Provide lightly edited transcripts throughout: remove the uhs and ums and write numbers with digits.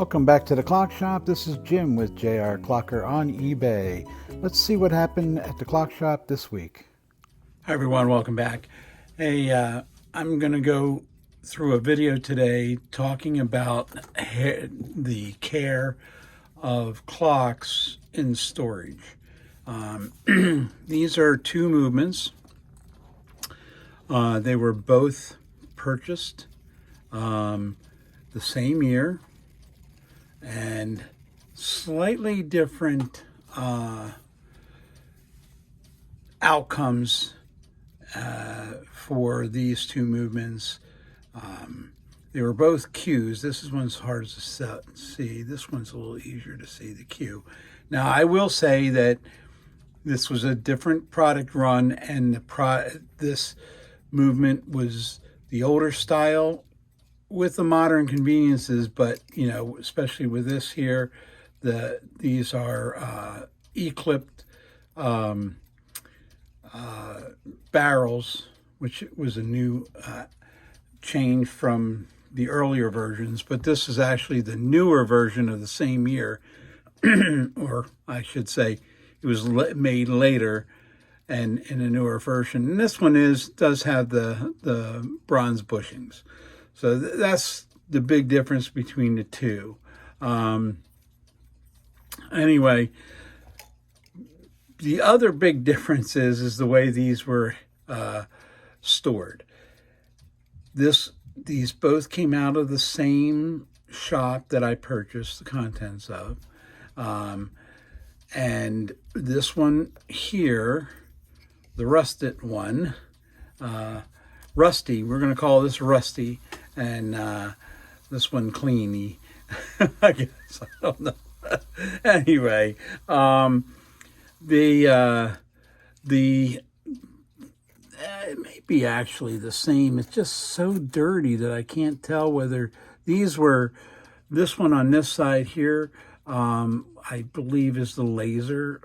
Welcome back to the Clock Shop. This is Jim with JR Clocker on eBay. Let's see what happened at the Clock Shop this week. Hi everyone, welcome back. Hey, I'm going to go through a video today talking about the care of clocks in storage. These are two movements. They were both purchased the same year and slightly different outcomes for these two movements. They were both Qs. This one's hard to see. This one's a little easier to see, the Q. Now, I will say that this was a different product run, and this movement was the older style with the modern conveniences, but especially with this here, these are eclipsed barrels, which was a new change from the earlier versions, but this is actually the newer version of the same year, or I should say it was made later and in a newer version. And this one does have the bronze bushings. So that's the big difference between the two. Anyway, the other big difference is the way these were stored. These both came out of the same shop that I purchased the contents of. And this one here, the rusted one, Rusty, we're going to call this Rusty, and this one Cleany, I guess, I don't know. Anyway, it may be actually the same. It's just so dirty that I can't tell whether this one on this side here, I believe is the laser.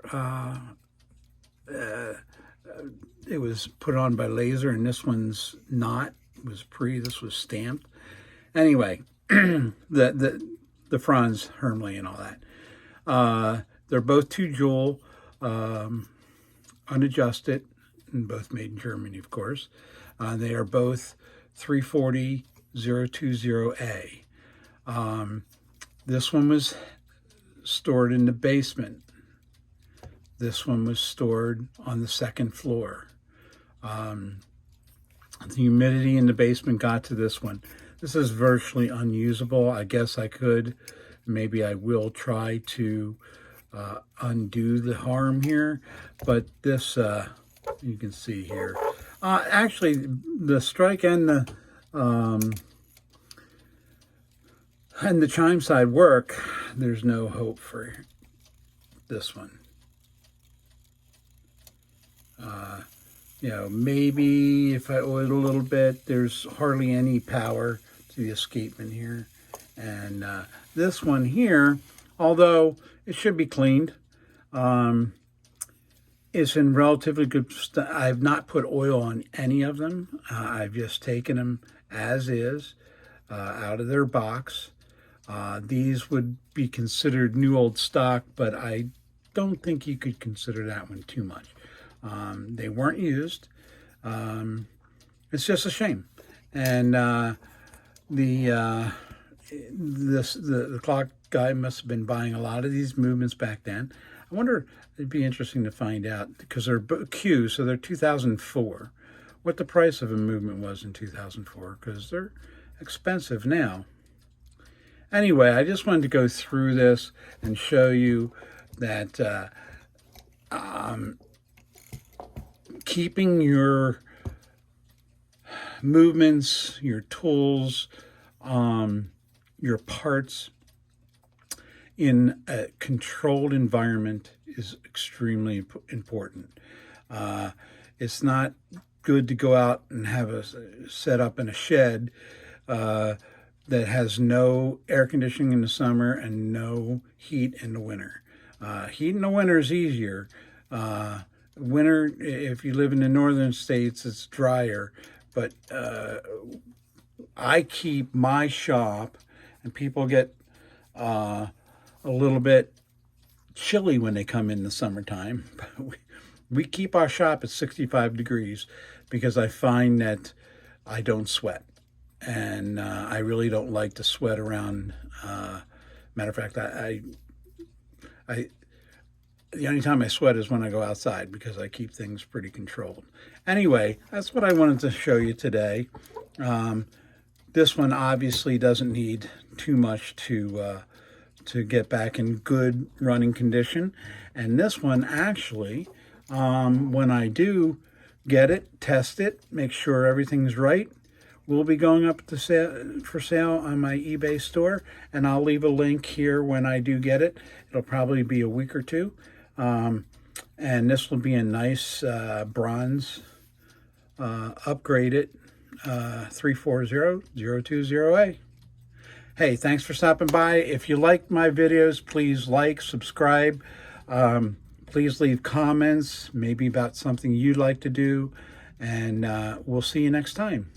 It was put on by laser, and this one's not. This was stamped. Anyway, the Franz Hermle and all that. They're both 2 jewel, unadjusted, and both made in Germany, of course. They are both 340 020A. This one was stored in the basement. This one was stored on the second floor. The humidity in the basement got to this one. This is virtually unusable. I guess I could, maybe I will try to undo the harm here, but this, you can see here. Actually, the strike and the chime side work. There's no hope for this one. Maybe if I oiled a little bit, there's hardly any power to the escapement here. And this one here, although it should be cleaned, is in relatively good state. I've not put oil on any of them. I've just taken them as is out of their box. These would be considered new old stock, but I don't think you could consider that one too much. They weren't used. It's just a shame. And the clock guy must have been buying a lot of these movements back then. I wonder, it'd be interesting to find out, because they're Q, so they're 2004, what the price of a movement was in 2004, because they're expensive now. Anyway, I just wanted to go through this and show you that keeping your movements, your tools, your parts in a controlled environment is extremely important. It's not good to go out and have a set up in a shed that has no air conditioning in the summer and no heat in the winter. Heat in the winter is easier. Winter, if you live in the northern states, it's drier. But I keep my shop, and people get a little bit chilly when they come in the summertime. We keep our shop at 65 degrees because I find that I don't sweat. And I really don't like to sweat around. Matter of fact, I the only time I sweat is when I go outside because I keep things pretty controlled. Anyway, that's what I wanted to show you today. This one obviously doesn't need too much to get back in good running condition. And this one actually, when I do get it, test it, make sure everything's right, will be going up for sale on my eBay store. And I'll leave a link here when I do get it. It'll probably be a week or two. And this will be a nice bronze upgraded 340-020A. Hey, thanks for stopping by. If you like my videos, please like, subscribe. Please leave comments, maybe about something you'd like to do. And we'll see you next time.